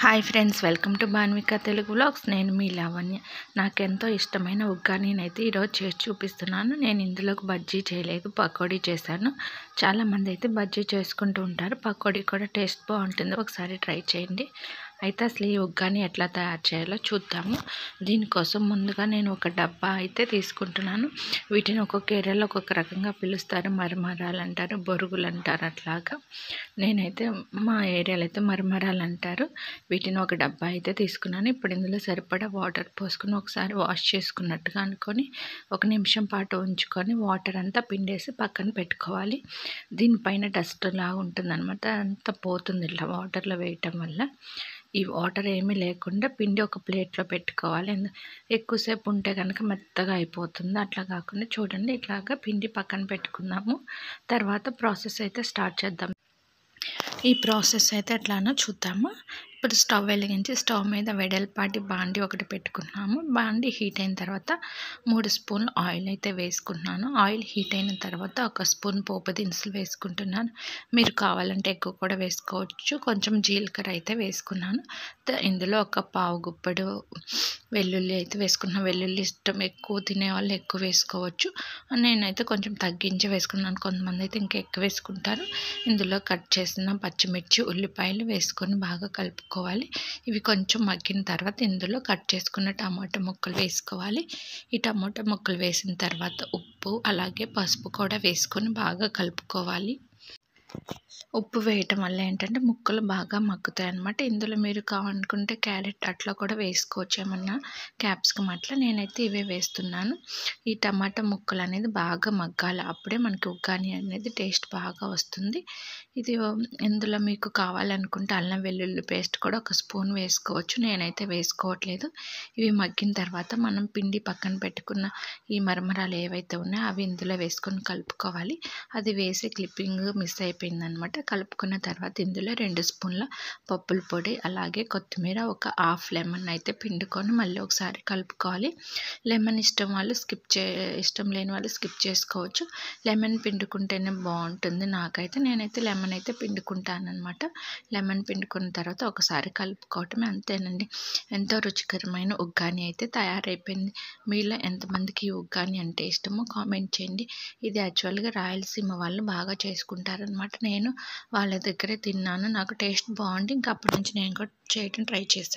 Hi friends, welcome to Banvika Telugu vlogs. నేను మీ లావణ్య. నాకెంతో ఇష్టమైన ఉగ్గానీనైతే ఈరోజు చేసి చూపిస్తున్నాను. నేను ఇందులోకి బజ్జీ చేయలేదు, పకోడీ చేశాను. చాలామంది అయితే బజ్జీ చేసుకుంటూ ఉంటారు. పకోడీ కూడా టేస్ట్ బాగుంటుంది, ఒకసారి ట్రై చేయండి. అయితే అసలు ఈ ఉగ్గాని ఎట్లా తయారు చేయాలో చూద్దాము. దీనికోసం ముందుగా నేను ఒక డబ్బా అయితే తీసుకుంటున్నాను. వీటిని ఒక్కొక్క ఏరియాలో ఒక్కొక్క రకంగా పిలుస్తారు. మరమరాలు అంటారు, బొరుగులు అంటారు. అట్లాగా నేనైతే మా ఏరియాలో అయితే మరమరాలు అంటారు. వీటిని ఒక డబ్బా అయితే తీసుకున్నాను. ఇప్పుడు ఇందులో సరిపడా వాటర్ పోసుకుని ఒకసారి వాష్ చేసుకున్నట్టుగా అనుకొని 1 నిమిషం పాటు ఉంచుకొని వాటర్ అంతా పిండేసి పక్కన పెట్టుకోవాలి. దీనిపైన డస్ట్ లాగా ఉంటుందన్నమాట, అంతా పోతుంది ఇట్లా వాటర్లో వేయటం వల్ల. ఈ వాటర్ ఏమీ లేకుండా పిండి ఒక ప్లేట్లో పెట్టుకోవాలి. ఎక్కువసేపు ఉంటే కనుక మెత్తగా అయిపోతుంది. అట్లా కాకుండా చూడండి, ఇట్లాగా పిండి పక్కన పెట్టుకుందాము. తర్వాత ప్రాసెస్ అయితే స్టార్ట్ చేద్దాం. ఈ ప్రాసెస్ అయితే ఎట్లానో చూద్దాము. ఇప్పుడు స్టవ్ వెలిగించి స్టవ్ మీద వెడల్పాటి బాండి ఒకటి పెట్టుకున్నాము. బాండి హీట్ అయిన తర్వాత 3 స్పూన్లు ఆయిల్ అయితే వేసుకుంటున్నాను. ఆయిల్ హీట్ అయిన తర్వాత 1 స్పూన్ పోపు దినుసులు వేసుకుంటున్నాను. మీరు కావాలంటే ఎక్కువ కూడా వేసుకోవచ్చు. కొంచెం జీలకర్ర అయితే వేసుకున్నాను. ఇందులో ఒక పావు గుప్పెడు వెల్లుల్లి అయితే వేసుకున్నాను. వెల్లుల్లి ఇష్టం ఎక్కువ తినేవాళ్ళు ఎక్కువ వేసుకోవచ్చు. నేనైతే కొంచెం తగ్గించి వేసుకున్నాను. కొంతమంది అయితే ఇంకా ఎక్కువ వేసుకుంటారు. ఇందులో కట్ చేసిన పచ్చిమిర్చి, ఉల్లిపాయలు వేసుకొని బాగా కలుపుకోవాలి. ఇవి కొంచెం మగ్గిన తర్వాత ఇందులో కట్ చేసుకున్న టమాటా ముక్కలు వేసుకోవాలి. ఈ టమాటా ముక్కలు వేసిన తర్వాత ఉప్పు అలాగే పసుపు కూడా వేసుకొని బాగా కలుపుకోవాలి. ఉప్పు వేయటం వల్ల ఏంటంటే ముక్కలు బాగా మగ్గుతాయి అన్నమాట. ఇందులో మీరు కావాలనుకుంటే క్యారెట్ అట్లా కూడా వేసుకోవచ్చు, ఏమన్నా క్యాప్సికమ్ అట్లా. నేనైతే ఇవే వేస్తున్నాను. ఈ టమాటా ముక్కలు అనేది బాగా మగ్గాలి, అప్పుడే మనకి ఉగ్గాని అనేది టేస్ట్ బాగా వస్తుంది. ఇది ఇందులో మీకు కావాలనుకుంటే అల్లం వెల్లుల్లి పేస్ట్ కూడా 1 స్పూన్ వేసుకోవచ్చు. నేనైతే వేసుకోవట్లేదు. ఇవి మగ్గిన తర్వాత మనం పిండి పక్కన పెట్టుకున్న ఈ మరమరాలు ఏవైతే ఉన్నాయో అవి ఇందులో వేసుకొని కలుపుకోవాలి. అది వేసి క్లిప్పింగ్ మిస్ అయిపోయిందనమాట. కలుపుకున్న తర్వాత ఇందులో 2 స్పూన్ల పప్పుల పొడి అలాగే కొత్తిమీర, ఒక హాఫ్ లెమన్ అయితే పిండుకొని మళ్ళీ ఒకసారి కలుపుకోవాలి. లెమన్ ఇష్టం లేని వాళ్ళు స్కిప్ చేసుకోవచ్చు. లెమన్ పిండుకుంటేనే బాగుంటుంది. నేనైతే లెమన్ అయితే పిండుకుంటాను అనమాట. లెమన్ పిండుకున్న తర్వాత ఒకసారి కలుపుకోవటమే, అంతేనండి. ఎంతో రుచికరమైన ఉగ్గాని అయితే తయారైపోయింది. మీలో ఎంతమందికి ఈ ఉగ్గాని అంటే ఇష్టమో కామెంట్ చేయండి. ఇది యాక్చువల్గా రాయలసీమ వాళ్ళు బాగా చేసుకుంటారనమాట. నేను వాళ్ళ దగ్గరే తిన్నాను. నాకు టేస్ట్ బాగుంది. ఇంకా అప్పటి నుంచి నేను కూడా చేయడం ట్రై చేశాను.